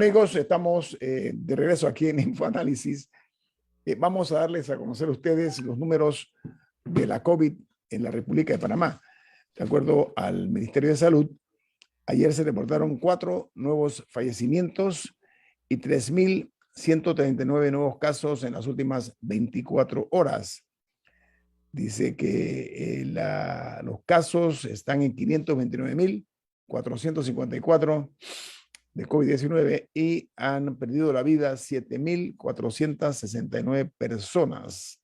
amigos, estamos de regreso aquí en InfoAnálisis. Vamos a darles a conocer a ustedes los números de la COVID en la República de Panamá. De acuerdo al Ministerio de Salud, ayer se reportaron 4 nuevos fallecimientos y 3.139 nuevos casos en las últimas 24 horas. Dice que los casos están en 529.454 de COVID-19 y han perdido la vida 7.469 personas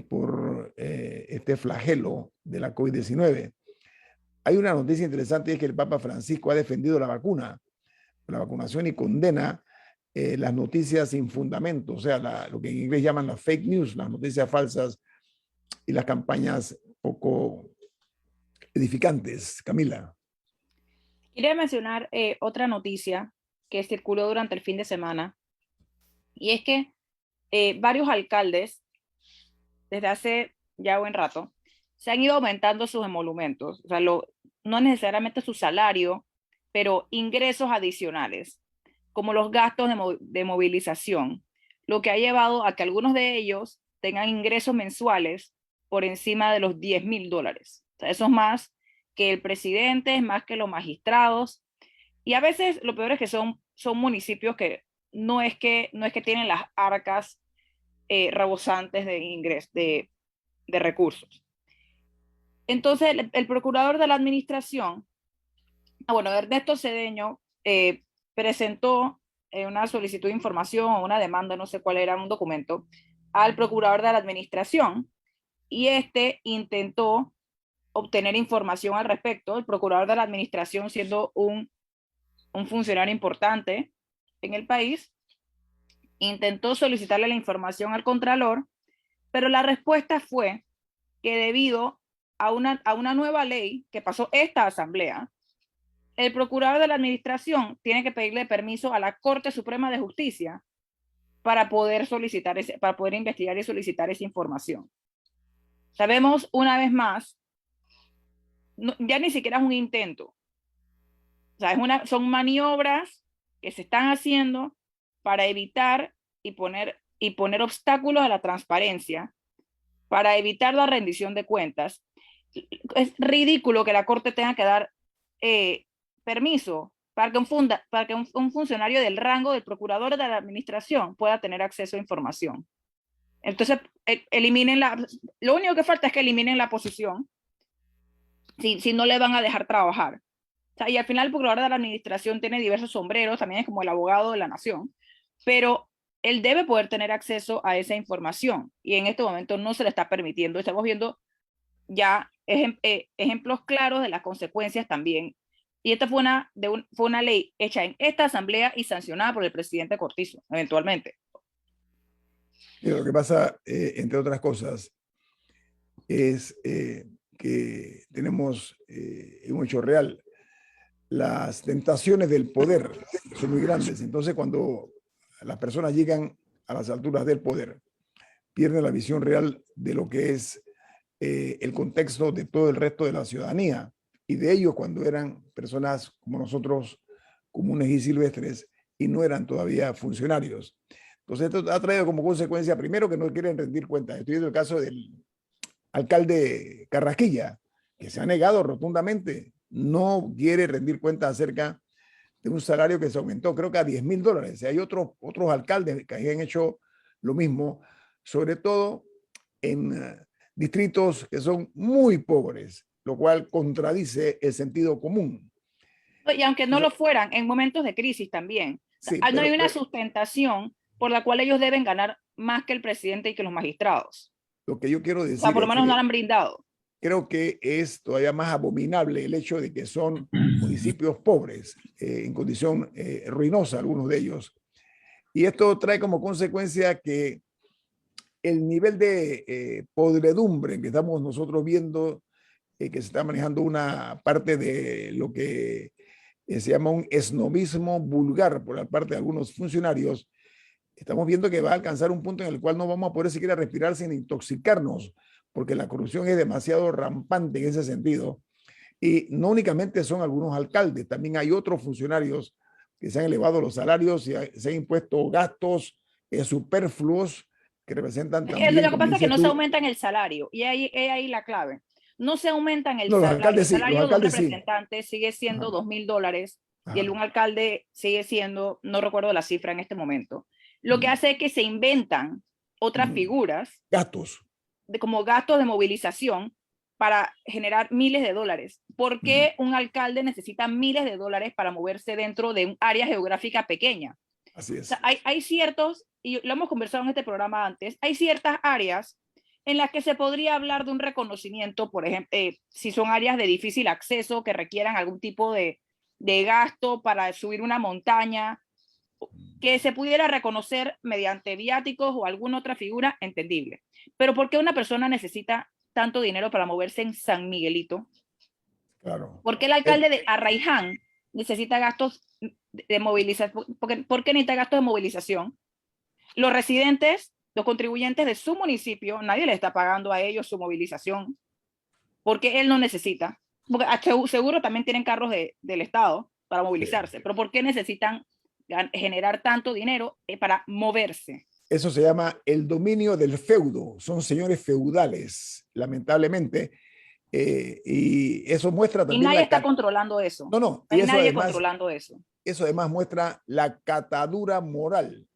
por este flagelo de la COVID-19. Hay una noticia interesante y es que el Papa Francisco ha defendido la vacunación y condena las noticias sin fundamento, o sea, lo que en inglés llaman las fake news, las noticias falsas y las campañas poco edificantes. Camila. Quería mencionar otra noticia que circuló durante el fin de semana, y es que varios alcaldes, desde hace ya buen rato, se han ido aumentando sus emolumentos, o sea, no necesariamente su salario, pero ingresos adicionales, como los gastos de movilización, lo que ha llevado a que algunos de ellos tengan ingresos mensuales por encima de los $10,000. O sea, eso es más que el presidente, es más que los magistrados, y a veces lo peor es que son municipios que no es que tienen las arcas rebosantes de ingresos, de recursos. Entonces el procurador de la administración, Ernesto Cedeño, presentó una solicitud de información o una demanda, no sé cuál era, un documento, al procurador de la administración, y este intentó obtener información al respecto. El procurador de la administración, siendo un funcionario importante en el país, intentó solicitarle la información al contralor, pero la respuesta fue que debido a una nueva ley que pasó esta asamblea, el procurador de la administración tiene que pedirle permiso a la Corte Suprema de Justicia para poder investigar y solicitar esa información. Sabemos una vez más, ya ni siquiera es un intento. O sea, son maniobras que se están haciendo para evitar y poner obstáculos a la transparencia, para evitar la rendición de cuentas. Es ridículo que la Corte tenga que dar permiso para que un funcionario del rango del procurador de la administración pueda tener acceso a información. Entonces, lo único que falta es que eliminen la posición, si no le van a dejar trabajar. O sea, y al final el procurador de la administración tiene diversos sombreros, también es como el abogado de la nación, pero él debe poder tener acceso a esa información, y en este momento no se le está permitiendo. Estamos viendo ya ejemplos claros de las consecuencias también. Y esta fue una ley hecha en esta asamblea y sancionada por el presidente Cortizo, eventualmente. Y lo que pasa, entre otras cosas, es que tenemos un hecho real. Las tentaciones del poder son muy grandes. Entonces, cuando las personas llegan a las alturas del poder, pierden la visión real de lo que es el contexto de todo el resto de la ciudadanía y de ellos cuando eran personas como nosotros, comunes y silvestres, y no eran todavía funcionarios. Entonces, esto ha traído como consecuencia, primero, que no quieren rendir cuentas. Estoy viendo el caso del alcalde Carrasquilla, que se ha negado rotundamente, no quiere rendir cuentas acerca de un salario que se aumentó, creo que a $10,000. Hay otros alcaldes que han hecho lo mismo, sobre todo en distritos que son muy pobres, lo cual contradice el sentido común. Y aunque no lo fueran, en momentos de crisis también. Sí, no hay una sustentación por la cual ellos deben ganar más que el presidente y que los magistrados. Lo que yo quiero decir, o sea, por lo menos no lo han brindado. Creo que es todavía más abominable el hecho de que son municipios pobres, en condición ruinosa algunos de ellos. Y esto trae como consecuencia que el nivel de podredumbre que estamos nosotros viendo, que se está manejando una parte de lo que se llama un esnobismo vulgar por la parte de algunos funcionarios, estamos viendo que va a alcanzar un punto en el cual no vamos a poder siquiera respirar sin intoxicarnos, porque la corrupción es demasiado rampante en ese sentido. Y no únicamente son algunos alcaldes, también hay otros funcionarios que se han elevado los salarios y se han impuesto gastos superfluos que representan también, Lo que como pasa es que dices no se tú, aumenta en el salario, y ahí es ahí la clave. No se aumenta en el no, los salario. alcaldes El sí, los salario de un alcaldes sí. representante sigue siendo Ajá, $2.000 y el de ajá. un alcalde sigue siendo, no recuerdo la cifra en este momento. Lo que Mm, hace es que se inventan otras mm. figuras Gastos. como gastos de movilización para generar miles de dólares. ¿Por Mm, qué un alcalde necesita miles de dólares para moverse dentro de un área geográfica pequeña? así O sea, es. hay ciertos, y lo hemos conversado en este programa antes, hay ciertas áreas en las que se podría hablar de un reconocimiento, por ejemplo, si son áreas de difícil acceso que requieran algún tipo de gasto para subir una montaña, que se pudiera reconocer mediante viáticos o alguna otra figura entendible. Pero ¿por qué una persona necesita tanto dinero para moverse en San Miguelito? Claro. ¿Por qué el alcalde de Arraiján necesita gastos de movilización? ¿Por qué necesita gastos de movilización? Los residentes, los contribuyentes de su municipio, nadie le está pagando a ellos su movilización, porque él no necesita. Porque seguro también tienen carros del Estado para Sí. movilizarse, pero ¿por qué necesitan generar tanto dinero para moverse? Eso se llama el dominio del feudo. Son señores feudales, lamentablemente. Y eso muestra Y también nadie la... está controlando eso. No, no. No Y hay nadie controlando eso. eso además muestra la catadura moral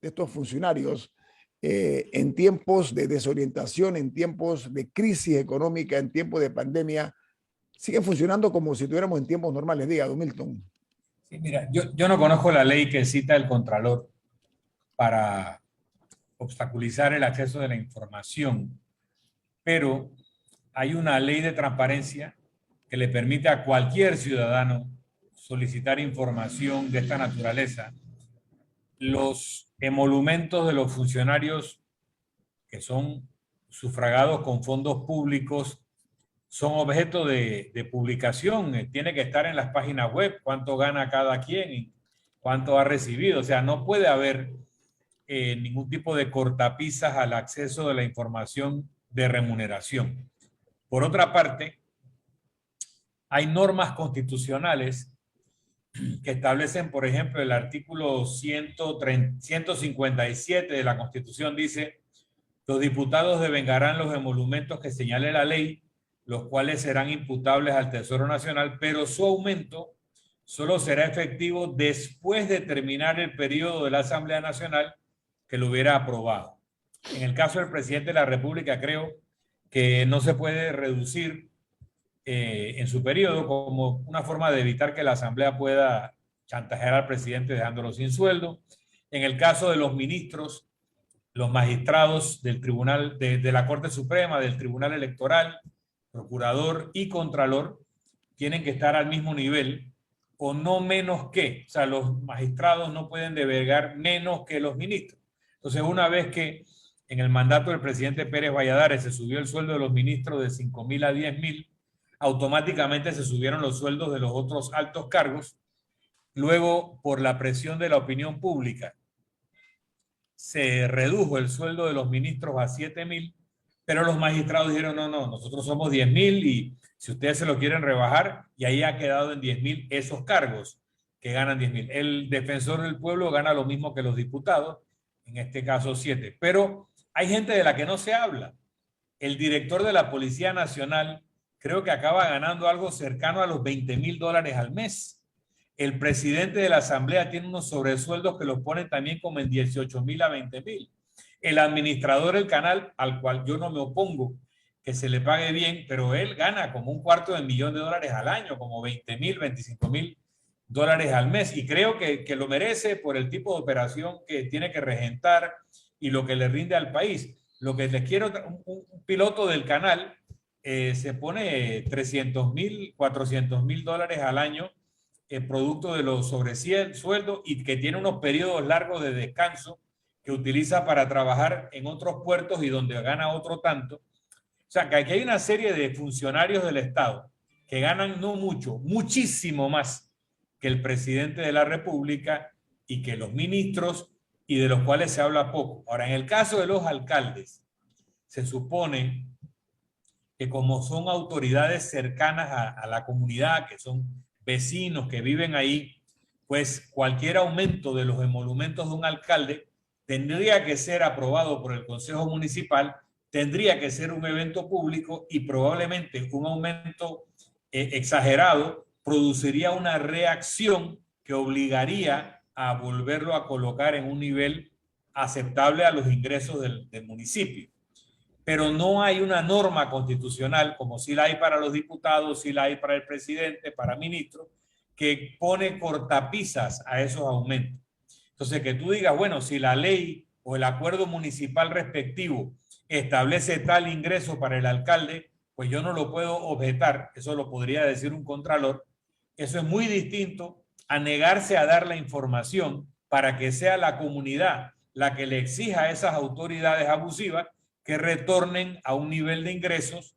de estos funcionarios en tiempos de desorientación, en tiempos de crisis económica, en tiempos de pandemia. Siguen funcionando como si estuviéramos en tiempos normales. Diga, Don Milton. Sí, mira, yo no conozco la ley que cita el Contralor para obstaculizar el acceso de la información, pero hay una ley de transparencia que le permite a cualquier ciudadano solicitar información de esta naturaleza. Los emolumentos de los funcionarios que son sufragados con fondos públicos son objeto de publicación. Tiene que estar en las páginas web cuánto gana cada quien y cuánto ha recibido. O sea, no puede haber ningún tipo de cortapisas al acceso de la información de remuneración. Por otra parte, hay normas constitucionales que establecen, por ejemplo, el artículo 157 de la Constitución dice: los diputados devengarán los emolumentos que señale la ley, los cuales serán imputables al Tesoro Nacional, pero su aumento solo será efectivo después de terminar el periodo de la Asamblea Nacional que lo hubiera aprobado. En el caso del presidente de la República, creo que no se puede reducir en su periodo como una forma de evitar que la Asamblea pueda chantajear al presidente dejándolo sin sueldo. En el caso de los ministros, los magistrados del Tribunal, de la Corte Suprema, del Tribunal Electoral, procurador y contralor, tienen que estar al mismo nivel o no menos que. O sea, los magistrados no pueden devengar menos que los ministros. Entonces, una vez que en el mandato del presidente Pérez Valladares se subió el sueldo de los ministros de 5,000 a 10,000, automáticamente se subieron los sueldos de los otros altos cargos. Luego, por la presión de la opinión pública, se redujo el sueldo de los ministros a 7,000, pero los magistrados dijeron, no, nosotros somos 10,000 y si ustedes se lo quieren rebajar, y ahí ha quedado en 10,000 esos cargos que ganan 10,000. El defensor del pueblo gana lo mismo que los diputados, en este caso 7. Pero hay gente de la que no se habla. El director de la Policía Nacional creo que acaba ganando algo cercano a los $20,000 al mes. El presidente de la Asamblea tiene unos sobresueldos que los ponen también como en 18,000 a 20,000. El administrador del canal, al cual yo no me opongo que se le pague bien, pero él gana como $250,000 al año, como 20,000, 25,000 dólares al mes. Y creo que lo merece por el tipo de operación que tiene que regentar y lo que le rinde al país. Lo que les quiero, un piloto del canal se pone 300,000, 400,000 dólares al año producto de los sobresueldos y que tiene unos periodos largos de descanso que utiliza para trabajar en otros puertos y donde gana otro tanto. O sea, que aquí hay una serie de funcionarios del Estado que ganan no mucho, muchísimo más que el presidente de la República y que los ministros, y de los cuales se habla poco. Ahora, en el caso de los alcaldes, se supone que como son autoridades cercanas a la comunidad, que son vecinos que viven ahí, pues cualquier aumento de los emolumentos de un alcalde tendría que ser aprobado por el Consejo Municipal, tendría que ser un evento público y probablemente un aumento exagerado produciría una reacción que obligaría a volverlo a colocar en un nivel aceptable a los ingresos del municipio. Pero no hay una norma constitucional, como sí la hay para los diputados, sí la hay para el presidente, para ministros, que pone cortapisas a esos aumentos. Entonces, que tú digas, bueno, si la ley o el acuerdo municipal respectivo establece tal ingreso para el alcalde, pues yo no lo puedo objetar, eso lo podría decir un contralor. Eso es muy distinto a negarse a dar la información para que sea la comunidad la que le exija a esas autoridades abusivas que retornen a un nivel de ingresos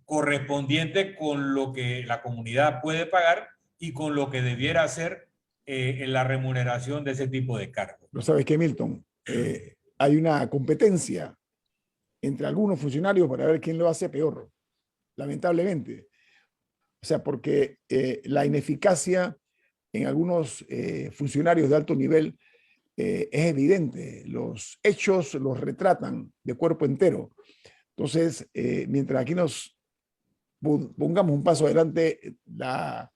correspondiente con lo que la comunidad puede pagar y con lo que debiera hacer en la remuneración de ese tipo de cargos. Lo sabes que, Milton, hay una competencia entre algunos funcionarios para ver quién lo hace peor, lamentablemente. O sea, porque la ineficacia en algunos funcionarios de alto nivel es evidente. Los hechos los retratan de cuerpo entero. Entonces, mientras aquí nos pongamos un paso adelante, la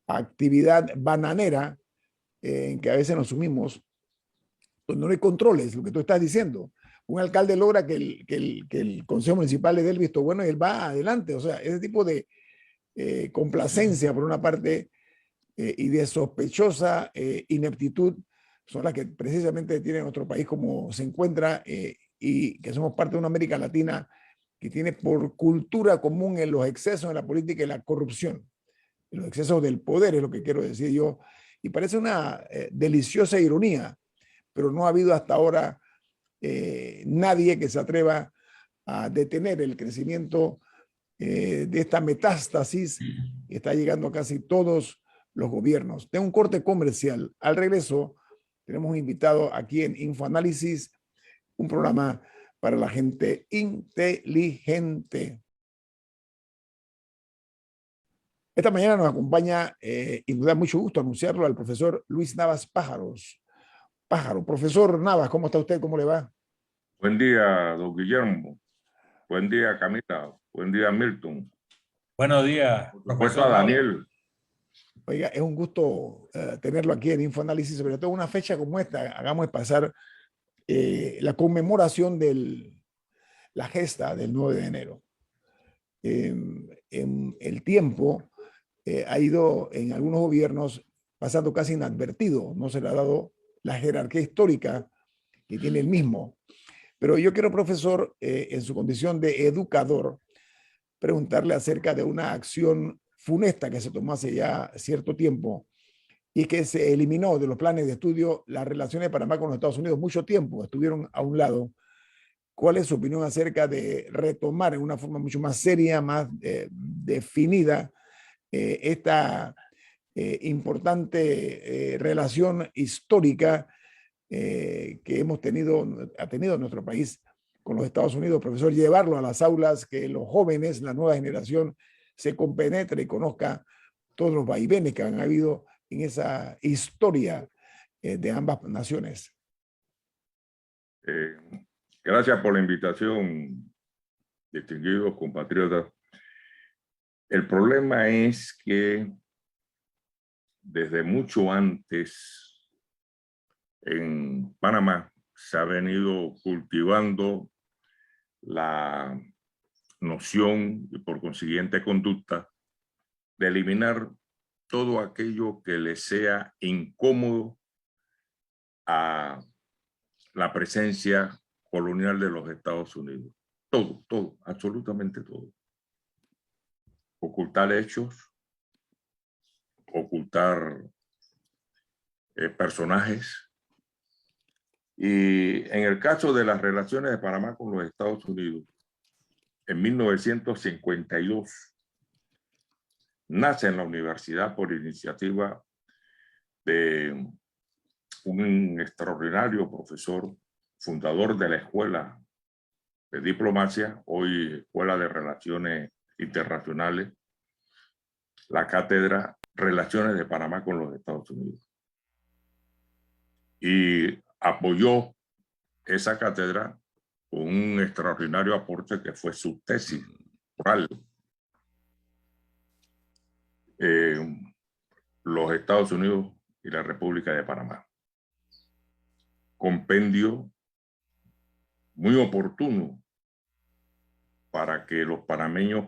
actividad bananera en que a veces nos sumimos, donde no hay controles, lo que tú estás diciendo. Un alcalde logra que el Consejo Municipal le dé el visto bueno y él va adelante. O sea, ese tipo de complacencia por una parte y de sospechosa ineptitud son las que precisamente tiene nuestro país como se encuentra y que somos parte de una América Latina que tiene por cultura común en los excesos de la política y la corrupción. Los excesos del poder es lo que quiero decir yo. Y parece una deliciosa ironía, pero no ha habido hasta ahora nadie que se atreva a detener el crecimiento de esta metástasis que está llegando a casi todos los gobiernos. Tengo un corte comercial. Al regreso, tenemos un invitado aquí en Infoanálisis, un programa para la gente inteligente. Esta mañana nos acompaña, y nos da mucho gusto anunciarlo, al profesor Luis Navas Pájaro. Profesor Navas, ¿cómo está usted? ¿Cómo le va? Buen día, don Guillermo. Buen día, Camila. Buen día, Milton. Buenos días, Profesor Daniel. Oiga, es un gusto tenerlo aquí en Infoanálisis, sobre todo una fecha como esta. Hagamos pasar la conmemoración de la gesta del 9 de enero. En el tiempo ha ido en algunos gobiernos pasando casi inadvertido, no se le ha dado la jerarquía histórica que tiene el mismo. Pero yo quiero, profesor, en su condición de educador, preguntarle acerca de una acción funesta que se tomó hace ya cierto tiempo y que se eliminó de los planes de estudio las relaciones de Panamá con los Estados Unidos. Mucho tiempo estuvieron a un lado. ¿Cuál es su opinión acerca de retomar en una forma mucho más seria, más definida, esta importante relación histórica que ha tenido nuestro país con los Estados Unidos? Profesor, llevarlo a las aulas, que los jóvenes, la nueva generación, se compenetre y conozca todos los vaivenes que han habido en esa historia de ambas naciones. Gracias por la invitación, distinguidos compatriotas. El problema es que desde mucho antes en Panamá se ha venido cultivando la noción y por consiguiente conducta de eliminar todo aquello que le sea incómodo a la presencia colonial de los Estados Unidos. Todo, absolutamente todo. Ocultar hechos, ocultar personajes. Y en el caso de las relaciones de Panamá con los Estados Unidos, en 1952, nace en la universidad por iniciativa de un extraordinario profesor, fundador de la Escuela de Diplomacia, hoy Escuela de Relaciones Internacionales, la cátedra Relaciones de Panamá con los Estados Unidos. y apoyó esa cátedra con un extraordinario aporte que fue su tesis oral. Los Estados Unidos y la República de Panamá. Compendio muy oportuno para que los panameños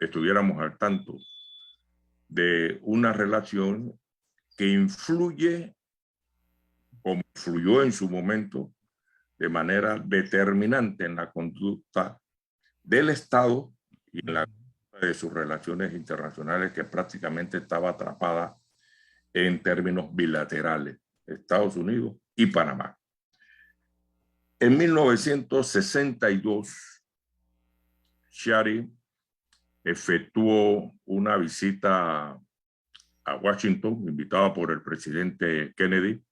estuviéramos al tanto de una relación que influye, como influyó en su momento, de manera determinante en la conducta del Estado y en la de sus relaciones internacionales, que prácticamente estaba atrapada en términos bilaterales, Estados Unidos y Panamá. En 1962, Chiari efectuó una visita a Washington, invitada por el presidente Kennedy,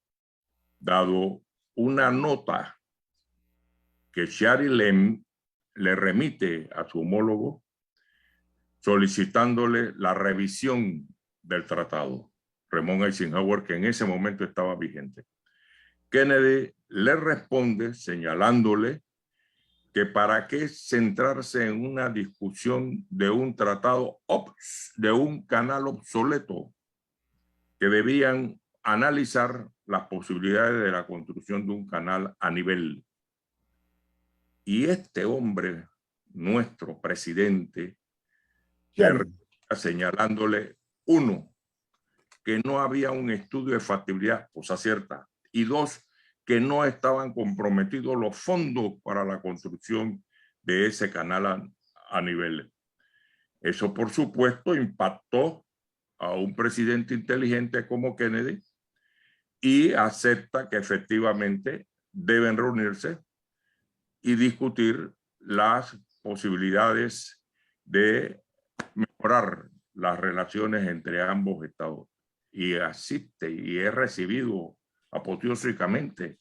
dado una nota que Chiari le remite a su homólogo solicitándole la revisión del tratado, Ramón Eisenhower, que en ese momento estaba vigente. Kennedy le responde señalándole que para qué centrarse en una discusión de un tratado, de un canal obsoleto, que debían analizar las posibilidades de la construcción de un canal a nivel. Y este hombre, nuestro presidente, señalándole, uno, que no había un estudio de factibilidad, cosa cierta, y dos, que no estaban comprometidos los fondos para la construcción de ese canal a nivel. Eso, por supuesto, impactó a un presidente inteligente como Kennedy y acepta que efectivamente deben reunirse y discutir las posibilidades de mejorar las relaciones entre ambos estados. Y asiste y es recibido apoteósicamente.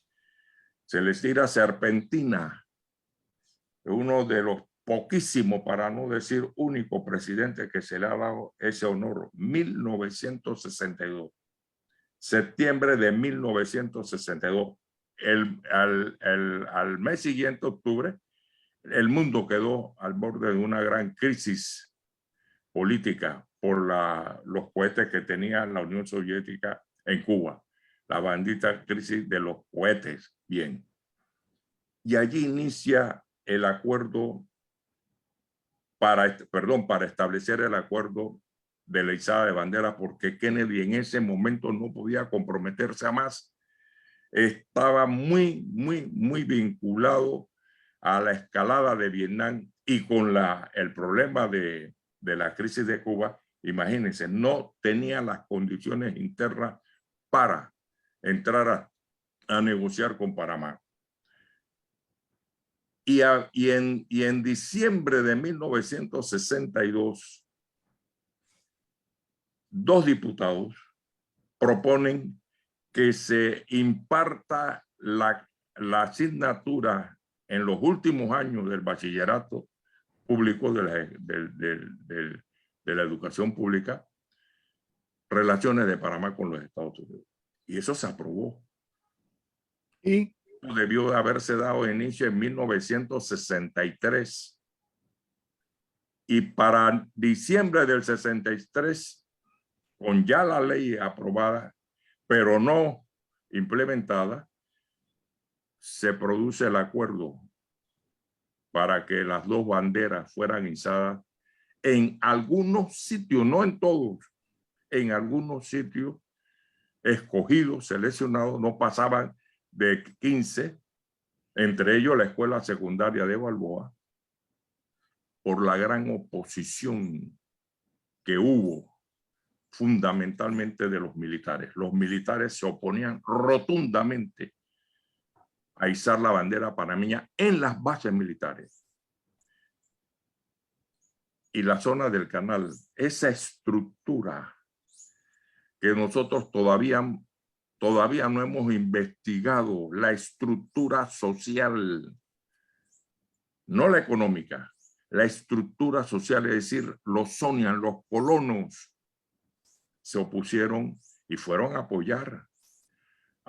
Se les tira serpentina. Uno de los poquísimos, para no decir único, presidente que se le ha dado ese honor. 1962. Septiembre de 1962. Al mes siguiente, octubre, el mundo quedó al borde de una gran crisis política por los cohetes que tenía la Unión Soviética en Cuba. La bendita crisis de los cohetes. Bien. Y allí inicia el acuerdo para establecer el acuerdo de la izada de bandera, porque Kennedy en ese momento no podía comprometerse a más. Estaba muy vinculado a la escalada de Vietnam y con el problema de la crisis de Cuba. Imagínense, no tenía las condiciones internas para entrar a negociar con Panamá. Y en diciembre de 1962, dos diputados proponen que se imparta la asignatura en los últimos años del bachillerato público de la educación pública, relaciones de Panamá con los Estados Unidos. Y eso se aprobó. Y debió de haberse dado inicio en 1963. Y para diciembre del 63, con ya la ley aprobada, pero no implementada, se produce el acuerdo para que las dos banderas fueran izadas en algunos sitios, no en todos, en algunos sitios escogidos, seleccionados, no pasaban de 15, entre ellos la escuela secundaria de Balboa, por la gran oposición que hubo fundamentalmente de los militares. Los militares se oponían rotundamente a izar la bandera panameña en las bases militares. Y la zona del canal, esa estructura que nosotros todavía no hemos investigado, la estructura social, no la económica, la estructura social, es decir, los sonian, los colonos, se opusieron y fueron a apoyar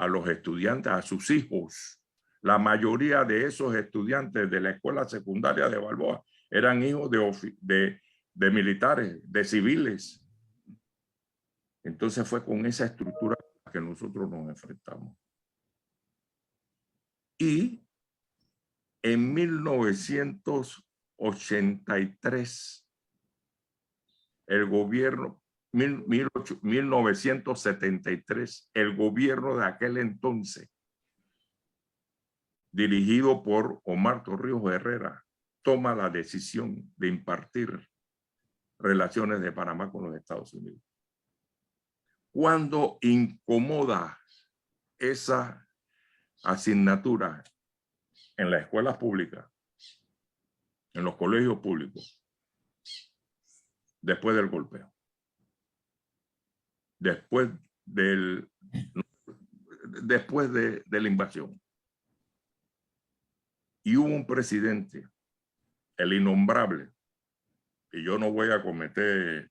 a los estudiantes, a sus hijos. La mayoría de esos estudiantes de la escuela secundaria de Balboa eran hijos de militares, de civiles. Entonces fue con esa estructura que nosotros nos enfrentamos. Y en 1983, el gobierno, 1973, el gobierno de aquel entonces, dirigido por Omar Torrijos Herrera, toma la decisión de impartir relaciones de Panamá con los Estados Unidos. Cuando incomoda esa asignatura en las escuelas públicas, en los colegios públicos, después del golpeo, después de la invasión. Y hubo un presidente, el innombrable, y yo no voy a cometer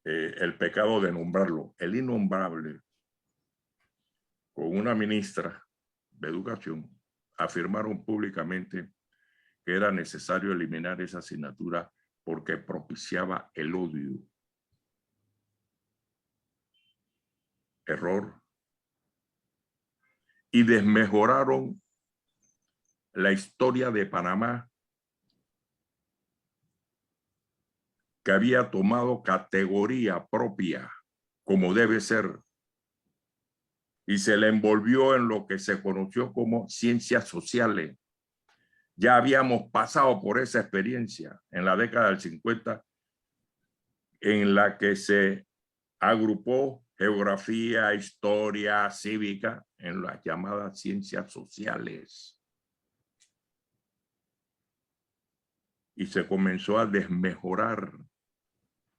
el pecado de nombrarlo, el innombrable, con una ministra de Educación, afirmaron públicamente que era necesario eliminar esa asignatura porque propiciaba el odio. Error. Y desmejoraron la historia de Panamá, que había tomado categoría propia, como debe ser, y se le envolvió en lo que se conoció como ciencias sociales. Ya habíamos pasado por esa experiencia en la década del 50, en la que se agrupó geografía, historia, cívica, en las llamadas ciencias sociales. Y se comenzó a desmejorar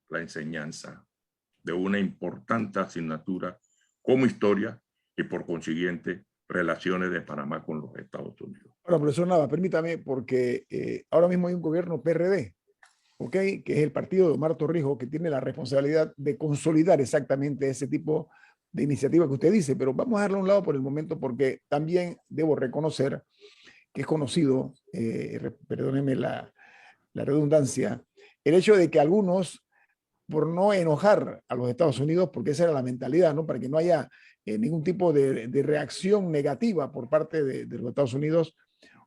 la enseñanza de una importante asignatura como historia y por consiguiente relaciones de Panamá con los Estados Unidos. Ahora, profesor Nava, permítame, porque ahora mismo hay un gobierno PRD, ¿ok? Que es el partido de Omar Torrijos, que tiene la responsabilidad de consolidar exactamente ese tipo de iniciativa que usted dice, pero vamos a dejarlo a un lado por el momento, porque también debo reconocer que es conocido, perdónenme la redundancia, el hecho de que algunos, por no enojar a los Estados Unidos, porque esa era la mentalidad, ¿no? Para que no haya ningún tipo de reacción negativa por parte de los Estados Unidos,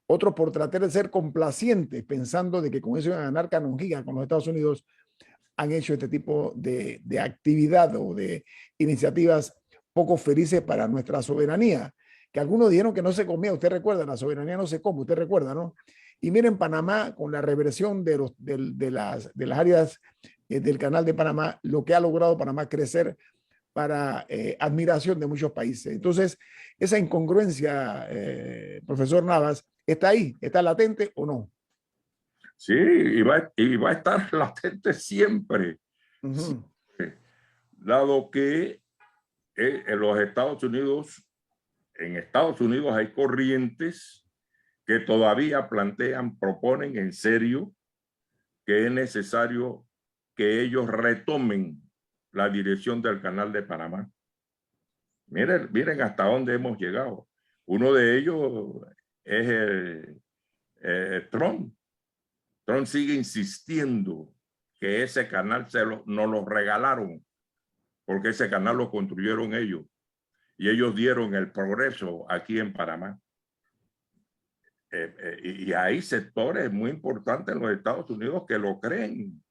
otros por tratar de ser complacientes, pensando de que con eso iban a ganar canonjía con los Estados Unidos, han hecho este tipo de actividad o de iniciativas poco felices para nuestra soberanía, que algunos dijeron que no se comía, usted recuerda, la soberanía no se come, usted recuerda, ¿no? Y miren Panamá, con la reversión de las áreas del Canal de Panamá, lo que ha logrado Panamá crecer para admiración de muchos países. Entonces, esa incongruencia, profesor Navas, ¿está ahí? ¿Está latente o no? Sí, y va a estar latente siempre. Siempre. Dado que en los Estados Unidos, hay corrientes que todavía proponen en serio que es necesario que ellos retomen la dirección del Canal de Panamá. Miren hasta dónde hemos llegado. Uno de ellos es Trump. Trump sigue insistiendo que ese canal nos lo regalaron, porque ese canal lo construyeron ellos y ellos dieron el progreso aquí en Panamá. Y hay sectores muy importantes en los Estados Unidos que lo creen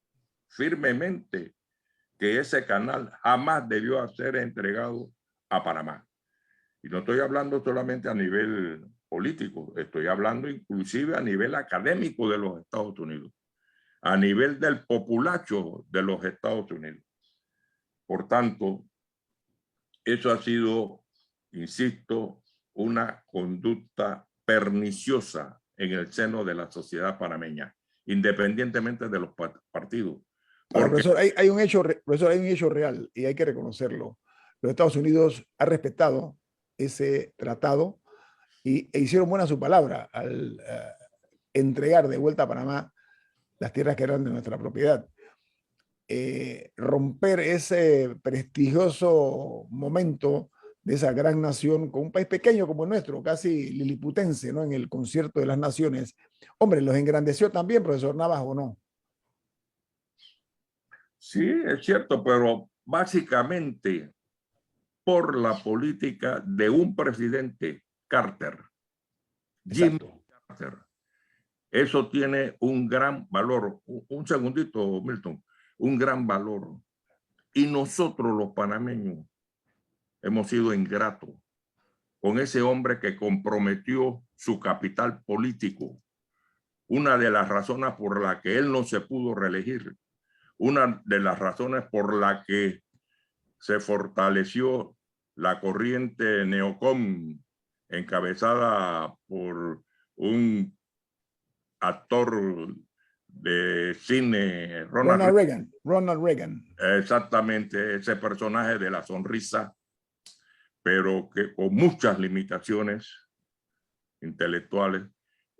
firmemente, que ese canal jamás debió ser entregado a Panamá. Y no estoy hablando solamente a nivel político, estoy hablando inclusive a nivel académico de los Estados Unidos, a nivel del populacho de los Estados Unidos. Por tanto, eso ha sido, insisto, una conducta perniciosa en el seno de la sociedad panameña, independientemente de los partidos. Ahora, profesor, hay un hecho real y hay que reconocerlo. Los Estados Unidos han respetado ese tratado e hicieron buena su palabra al entregar de vuelta a Panamá las tierras que eran de nuestra propiedad. Romper ese prestigioso momento de esa gran nación, con un país pequeño como el nuestro, casi liliputense, ¿no? En el concierto de las naciones. Hombre, los engrandeció también, profesor Navas, ¿o no? Sí, es cierto, pero básicamente por la política de un presidente, Carter, Jimmy Exacto. Carter. Eso tiene un gran valor. Un segundito, Milton. Un gran valor. Y nosotros los panameños hemos sido ingratos con ese hombre que comprometió su capital político. Una de las razones por la que él no se pudo reelegir, una de las razones por la que se fortaleció la corriente neocon encabezada por un actor de cine, Ronald Reagan. Ronald Reagan. Exactamente, ese personaje de la sonrisa, pero que con muchas limitaciones intelectuales.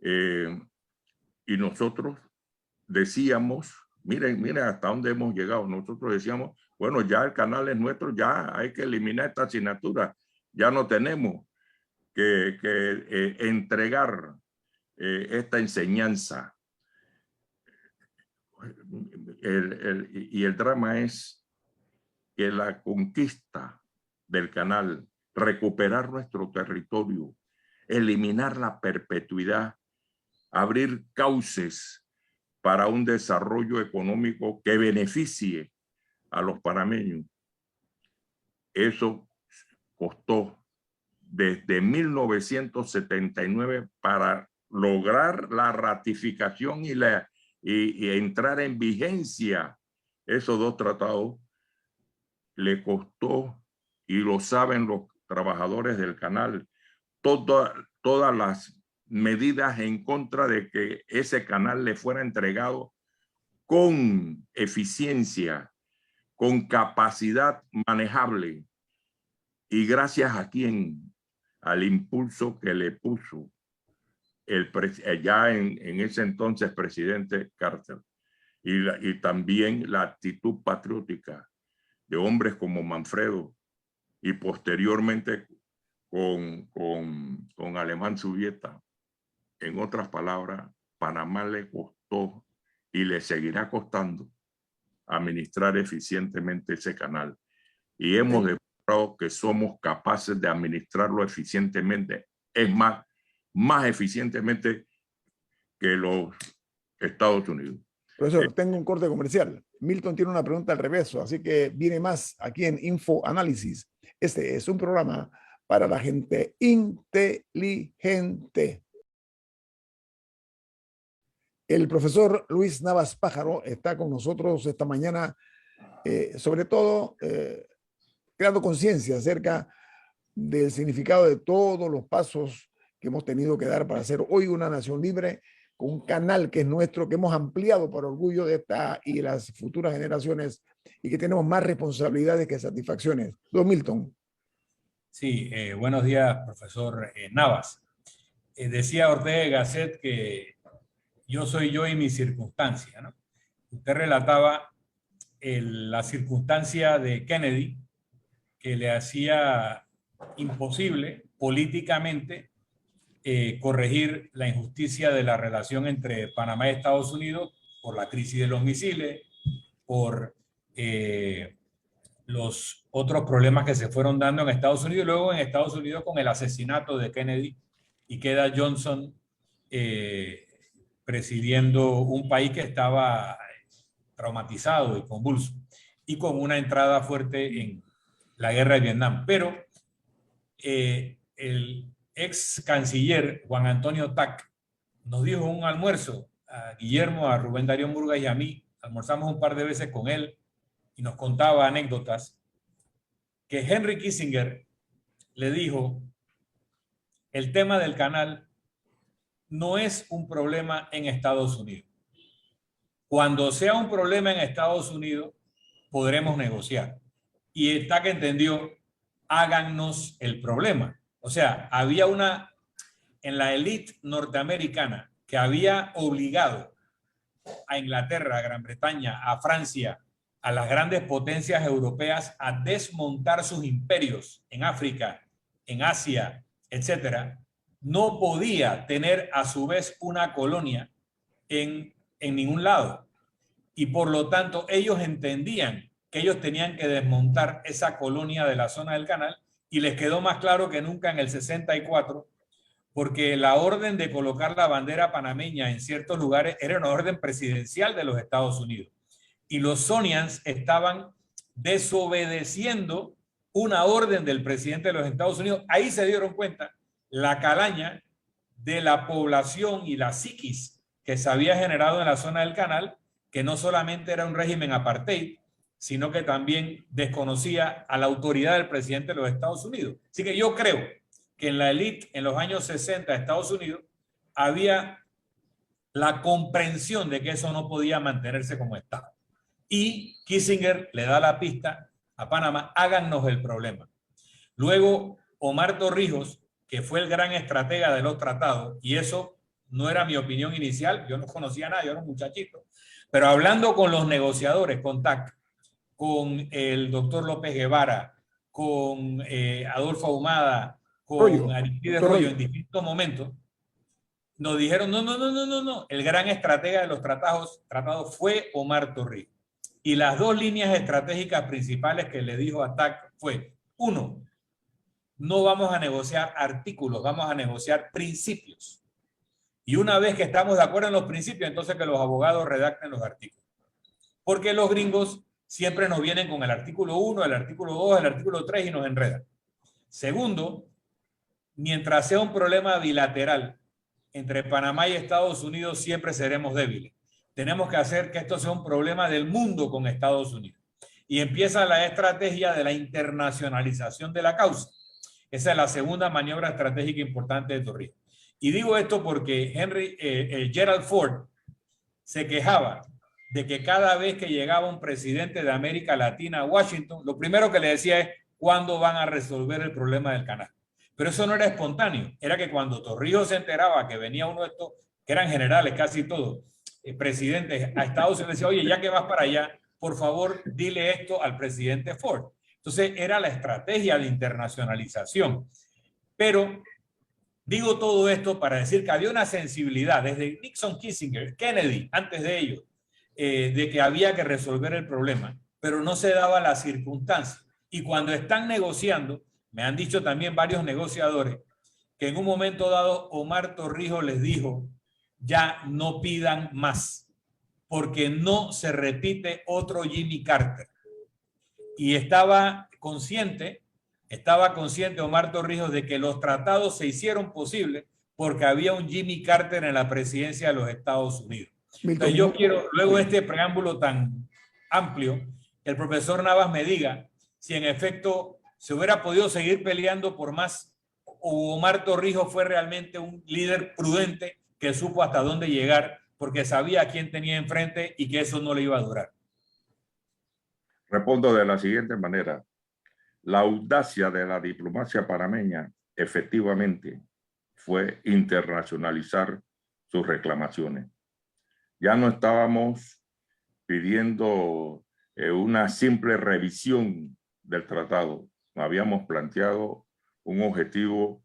Y nosotros decíamos, miren hasta dónde hemos llegado. Nosotros decíamos, bueno, ya el canal es nuestro, ya hay que eliminar esta asignatura. Ya no tenemos que entregar esta enseñanza. Y el drama es que la conquista del canal, recuperar nuestro territorio, eliminar la perpetuidad, abrir cauces para un desarrollo económico que beneficie a los panameños. Eso costó desde 1979 para lograr la ratificación y entrar en vigencia esos dos tratados. Le costó, y lo saben los trabajadores del canal, todas las medidas en contra de que ese canal le fuera entregado con eficiencia, con capacidad manejable, y gracias a quién, al impulso que le puso ya en ese entonces presidente Carter, y también la actitud patriótica de hombres como Manfredo, y posteriormente con Alemán Subieta. En otras palabras, Panamá le costó y le seguirá costando administrar eficientemente ese canal. Y hemos demostrado que somos capaces de administrarlo eficientemente. Es más eficientemente que los Estados Unidos. Profesor, tengo un corte comercial. Milton tiene una pregunta al revés, así que viene más aquí en Info Análisis. Este es un programa para la gente inteligente. El profesor Luis Navas Pájaro está con nosotros esta mañana, sobre todo creando conciencia acerca del significado de todos los pasos que hemos tenido que dar para ser hoy una nación libre, con un canal que es nuestro, que hemos ampliado para orgullo de esta y las futuras generaciones, y que tenemos más responsabilidades que satisfacciones. Don Milton. Sí, buenos días, profesor Navas. Decía Ortega y Gasset que yo soy yo y mi circunstancia, ¿no? Usted relataba la circunstancia de Kennedy que le hacía imposible políticamente corregir la injusticia de la relación entre Panamá y Estados Unidos por la crisis de los misiles, por los otros problemas que se fueron dando en Estados Unidos, y luego en Estados Unidos con el asesinato de Kennedy, y queda Johnson presidiendo un país que estaba traumatizado y convulso, y con una entrada fuerte en la guerra de Vietnam. Pero el ex canciller Juan Antonio Tac nos dijo en un almuerzo, a Guillermo, a Rubén Darío Murgas y a mí, almorzamos un par de veces con él, y nos contaba anécdotas, que Henry Kissinger le dijo: el tema del canal no es un problema en Estados Unidos. Cuando sea un problema en Estados Unidos, podremos negociar. Y Tac entendió, háganos el problema. O sea, había en la élite norteamericana que había obligado a Inglaterra, a Gran Bretaña, a Francia, a las grandes potencias europeas a desmontar sus imperios en África, en Asia, etcétera, no podía tener a su vez una colonia en ningún lado. Y por lo tanto, ellos entendían que ellos tenían que desmontar esa colonia de la zona del canal, y les quedó más claro que nunca en el 64, porque la orden de colocar la bandera panameña en ciertos lugares era una orden presidencial de los Estados Unidos. Y los Sonians estaban desobedeciendo una orden del presidente de los Estados Unidos. Ahí se dieron cuenta la calaña de la población y la psiquis que se había generado en la zona del canal, que no solamente era un régimen apartheid, sino que también desconocía a la autoridad del presidente de los Estados Unidos. Así que yo creo que en la élite en los años 60 de Estados Unidos había la comprensión de que eso no podía mantenerse como estaba. Y Kissinger le da la pista a Panamá: háganos el problema. Luego, Omar Torrijos, que fue el gran estratega de los tratados, y eso no era mi opinión inicial, yo no conocía a nadie, yo era un muchachito, pero hablando con los negociadores, con TAC, con el doctor López Guevara, con Adolfo Ahumada, con Aristides Royo en distintos momentos, nos dijeron, no, el gran estratega de los tratados fue Omar Torrijos. Y las dos líneas estratégicas principales que le dijo a TAC fue: uno, no vamos a negociar artículos, vamos a negociar principios. Y una vez que estamos de acuerdo en los principios, entonces que los abogados redacten los artículos. Porque los gringos siempre nos vienen con el artículo 1, el artículo 2, el artículo 3 y nos enredan. Segundo, mientras sea un problema bilateral entre Panamá y Estados Unidos, siempre seremos débiles. Tenemos que hacer que esto sea un problema del mundo con Estados Unidos. Y empieza la estrategia de la internacionalización de la causa. Esa es la segunda maniobra estratégica importante de Torrijos. Y digo esto porque Gerald Ford se quejaba de que cada vez que llegaba un presidente de América Latina a Washington, lo primero que le decía es: ¿cuándo van a resolver el problema del canal? Pero eso no era espontáneo, era que cuando Torrijos se enteraba que venía uno de estos, que eran generales casi todos, presidentes a Estados Unidos, decía: oye, ya que vas para allá, por favor, dile esto al presidente Ford. Entonces era la estrategia de internacionalización. Pero digo todo esto para decir que había una sensibilidad desde Nixon, Kissinger, Kennedy, antes de ello, de que había que resolver el problema, pero no se daba la circunstancia. Y cuando están negociando, me han dicho también varios negociadores que en un momento dado Omar Torrijos les dijo: ya no pidan más, porque no se repite otro Jimmy Carter. Y estaba consciente Omar Torrijos de que los tratados se hicieron posibles porque había un Jimmy Carter en la presidencia de los Estados Unidos. Entonces yo quiero, luego de este preámbulo tan amplio, que el profesor Navas me diga si en efecto se hubiera podido seguir peleando por más, o Omar Torrijos fue realmente un líder prudente que supo hasta dónde llegar porque sabía a quién tenía enfrente y que eso no le iba a durar. Respondo de la siguiente manera. La audacia de la diplomacia panameña efectivamente fue internacionalizar sus reclamaciones. Ya no estábamos pidiendo una simple revisión del tratado. Habíamos planteado un objetivo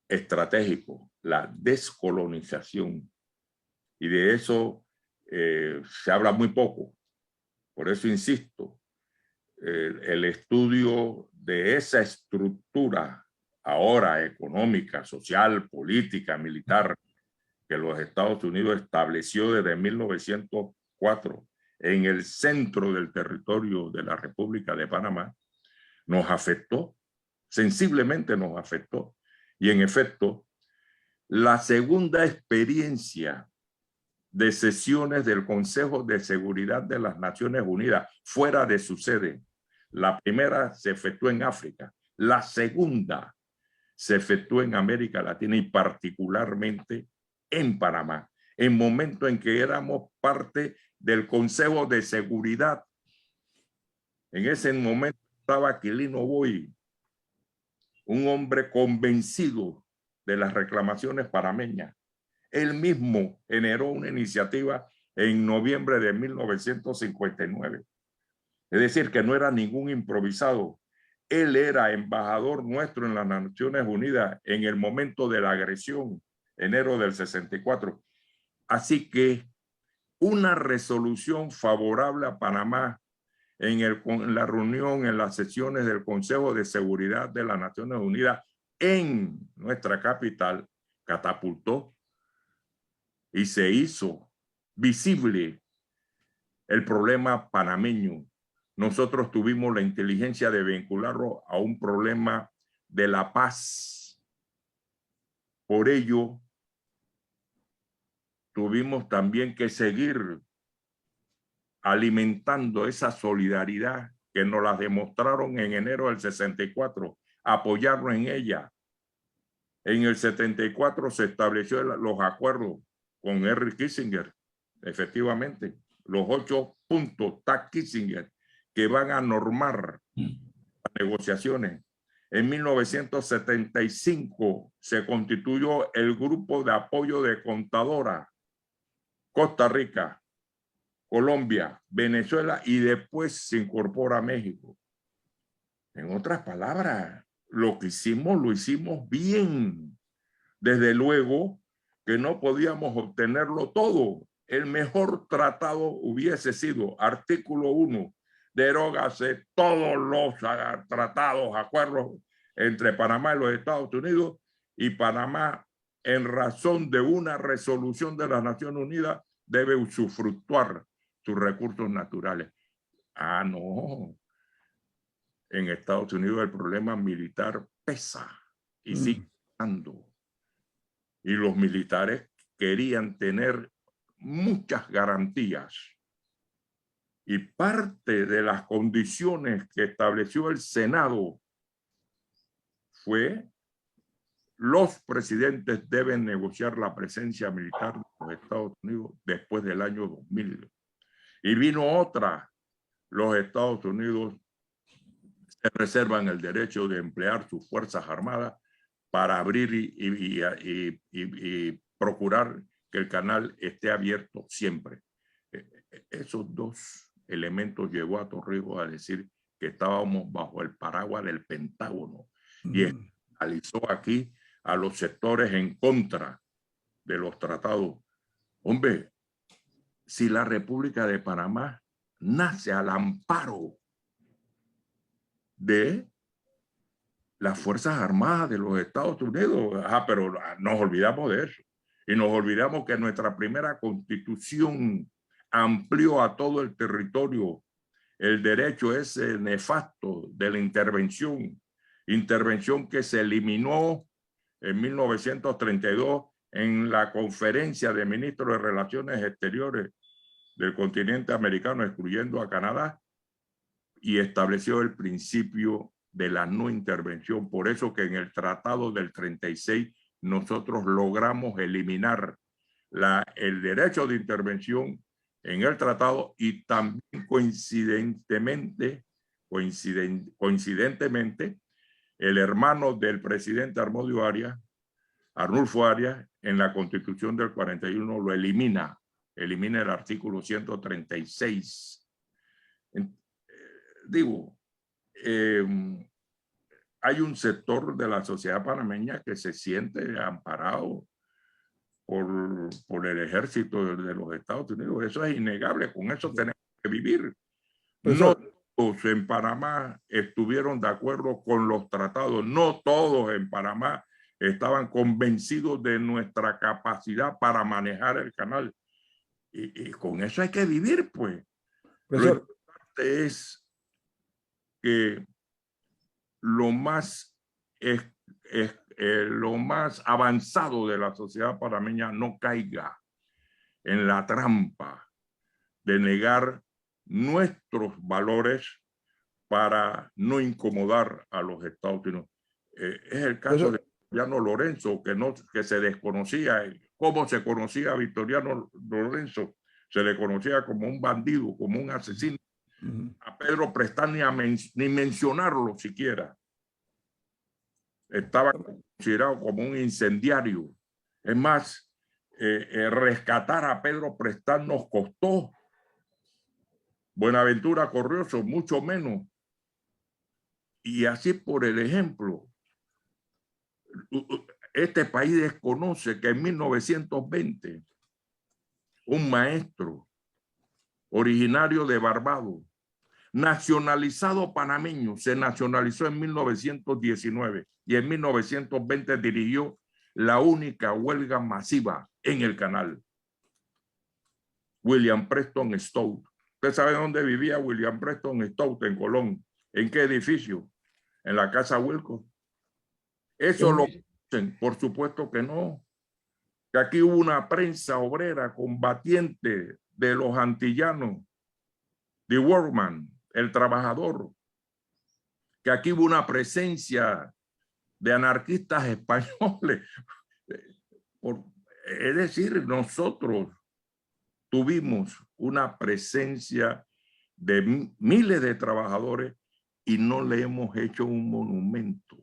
estratégico, la descolonización. Y de eso se habla muy poco. Por eso insisto, el estudio de esa estructura ahora económica, social, política, militar, que los Estados Unidos estableció desde 1904 en el centro del territorio de la República de Panamá, nos afectó, sensiblemente nos afectó. Y en efecto, la segunda experiencia de sesiones del Consejo de Seguridad de las Naciones Unidas fuera de su sede, la primera se efectuó en África, la segunda se efectuó en América Latina y particularmente en Panamá, en momento en que éramos parte del Consejo de Seguridad. En ese momento estaba Aquilino Boy, un hombre convencido de las reclamaciones panameñas. Él mismo generó una iniciativa en noviembre de 1959 Es decir, que no era ningún improvisado. Él era embajador nuestro en las Naciones Unidas en el momento de la agresión, enero del 64. Así que una resolución favorable a Panamá en la reunión, en las sesiones del Consejo de Seguridad de las Naciones Unidas en nuestra capital, catapultó y se hizo visible el problema panameño. Nosotros tuvimos la inteligencia de vincularlo a un problema de la paz. Por ello, tuvimos también que seguir alimentando esa solidaridad que nos la demostraron en enero del 64, apoyarnos en ella. En el 74 se estableció los acuerdos con Henry Kissinger, efectivamente, los 8 puntos TAC Kissinger que van a normar las negociaciones. En 1975 se constituyó el Grupo de Apoyo de Contadora, Costa Rica, Colombia, Venezuela y después se incorpora a México. En otras palabras, lo que hicimos, lo hicimos bien. Desde luego que no podíamos obtenerlo todo. El mejor tratado hubiese sido, artículo 1, derógase todos los tratados, acuerdos entre Panamá y los Estados Unidos, y Panamá, en razón de una resolución de las Naciones Unidas, debe usufructuar sus recursos naturales. Ah, no. En Estados Unidos el problema militar pesa y sigue pesando. Y los militares querían tener muchas garantías. Y parte de las condiciones que estableció el Senado fue: los presidentes deben negociar la presencia militar de los Estados Unidos después del año 2000. Y vino otra: los Estados Unidos se reservan el derecho de emplear sus fuerzas armadas para abrir y procurar que el canal esté abierto siempre. Esos dos elementos llevó a Torrijos a decir que estábamos bajo el paraguas del Pentágono y escandalizó aquí a los sectores en contra de los tratados. Hombre, si la República de Panamá nace al amparo de las Fuerzas Armadas de los Estados Unidos, pero nos olvidamos de eso. Y nos olvidamos que nuestra primera constitución amplió a todo el territorio el derecho ese nefasto de la intervención que se eliminó en 1932 en la Conferencia de Ministros de Relaciones Exteriores del continente americano, excluyendo a Canadá, y estableció el principio de la no intervención. Por eso que en el Tratado del 36 nosotros logramos eliminar el derecho de intervención en el tratado, y también coincidentemente, el hermano del presidente Arnulfo Arias, en la Constitución del 41 lo elimina el artículo 136. Digo, hay un sector de la sociedad panameña que se siente amparado por el ejército de los Estados Unidos. Eso es innegable, con eso tenemos que vivir. No todos en Panamá estuvieron de acuerdo con los tratados, no todos en Panamá estaban convencidos de nuestra capacidad para manejar el canal. Y con eso hay que vivir, pues. Lo importante es que lo más avanzado de la sociedad panameña no caiga en la trampa de negar nuestros valores para no incomodar a los Estados Unidos. Es el caso de Victoriano Lorenzo, que se desconocía. ¿Cómo se conocía a Victoriano Lorenzo? Se le conocía como un bandido, como un asesino. A Pedro Prestán ni mencionarlo siquiera. Estaba considerado como un incendiario. Es más, rescatar a Pedro Prestán nos costó Buenaventura Corrioso, mucho menos. Y así por el ejemplo, este país desconoce que en 1920 un maestro originario de Barbados, nacionalizado panameño, se nacionalizó en 1919 y en 1920 dirigió la única huelga masiva en el canal. William Preston Stout. ¿Usted sabe dónde vivía William Preston Stout? En Colón. ¿En qué edificio? En la Casa Wilco. ¿Eso lo conocen? Por supuesto que no. Que aquí hubo una prensa obrera combatiente de los antillanos, the workman, el trabajador. Que aquí hubo una presencia de anarquistas españoles. Es decir, nosotros tuvimos una presencia de miles de trabajadores y no le hemos hecho un monumento.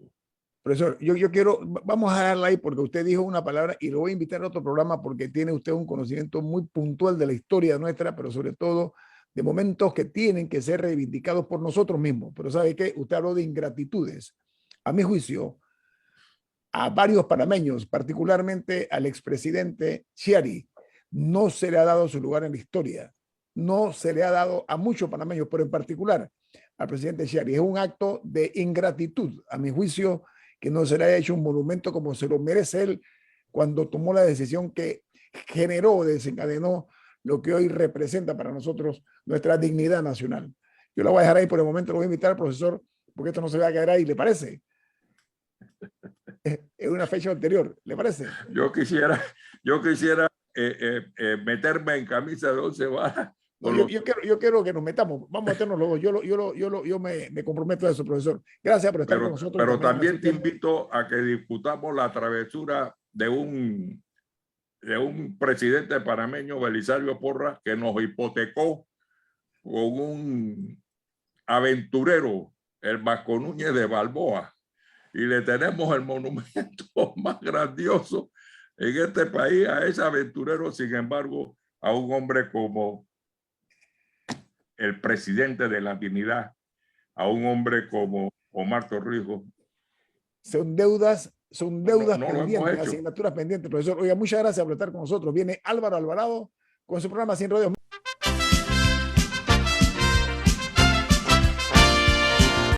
Profesor, yo quiero, vamos a dejarla ahí porque usted dijo una palabra y lo voy a invitar a otro programa porque tiene usted un conocimiento muy puntual de la historia nuestra, pero sobre todo de momentos que tienen que ser reivindicados por nosotros mismos. Pero ¿sabe qué? Usted habló de ingratitudes. A mi juicio, a varios panameños, particularmente al expresidente Chiari, no se le ha dado su lugar en la historia. No se le ha dado a muchos panameños, pero en particular al presidente Chiari. Es un acto de ingratitud, a mi juicio, que no se le haya hecho un monumento como se lo merece él cuando tomó la decisión que generó, desencadenó lo que hoy representa para nosotros nuestra dignidad nacional. Yo la voy a dejar ahí por el momento, lo voy a invitar al profesor, porque esto no se va a quedar ahí, ¿le parece? Es una fecha anterior, ¿le parece? Yo quisiera meterme en camisa de 11 varas. No, yo quiero que nos metamos, vamos a meternos luego. Yo me comprometo a eso, profesor. Gracias por estar con nosotros. Pero también te invito a que discutamos la travesura de un presidente panameño, Belisario Porras, que nos hipotecó con un aventurero, el Vasco Núñez de Balboa, y le tenemos el monumento más grandioso en este país a ese aventurero. Sin embargo, a un hombre como el presidente de la dignidad, a un hombre como Omar Torrijos. Son deudas no pendientes, asignaturas pendientes, profesor. Oiga, muchas gracias por estar con nosotros. Viene Álvaro Alvarado con su programa Sin Rodeos.